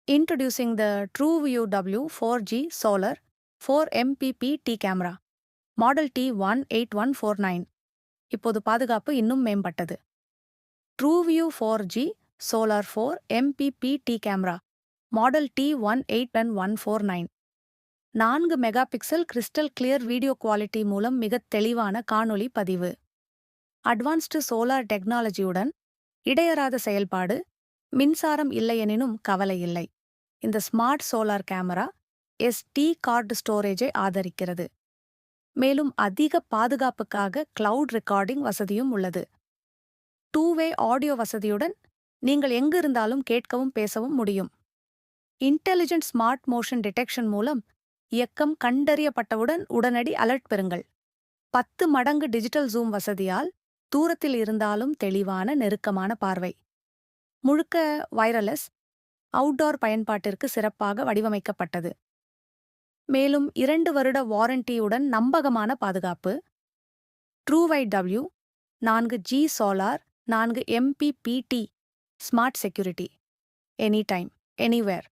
Introducing the TrueView W 4G Solar 4 MPPT camera. Model T18149. இப்போது பாதுகாப்பு இன்னும் மேம்பட்டது. TrueView 4G Solar 4 MPPT camera. Model T18149. 4 mega pixel crystal clear video quality மூலம் மிகத் தெளிவான காணொளி பதிவு. அட்வான்ஸ்டு சோலார் டெக்னாலஜியுடன் இடையறாத செயல்பாடு, மின்சாரம் இல்லையெனினும் கவலை இல்லை. இந்த smart solar camera SD card ஸ்டோரேஜை ஆதரிக்கிறது. மேலும் அதிக பாதுகாப்புக்காக கிளவுட் ரெக்கார்டிங் வசதியும் உள்ளது. 2-வே ஆடியோ வசதியுடன் நீங்கள் எங்கிருந்தாலும் கேட்கவும் பேசவும் முடியும். இன்டெலிஜென்ட் ஸ்மார்ட் மோஷன் டிடெக்ஷன் மூலம் இயக்கம் கண்டறியப்பட்டவுடன் உடனடி அலர்ட் பெறுங்கள். 10 மடங்கு டிஜிட்டல் ஜூம் வசதியால் தூரத்தில் இருந்தாலும் தெளிவான நெருக்கமான பார்வை. முழுக்க வைரலெஸ் அவுட்டோர் பயன்பாட்டிற்கு சிறப்பாக வடிவமைக்கப்பட்டது. மேலும் 2 வருட வாரண்டியுடன் நம்பகமான பாதுகாப்பு. TrueView 4G solar 4 MPPT smart security. Any time, anywhere.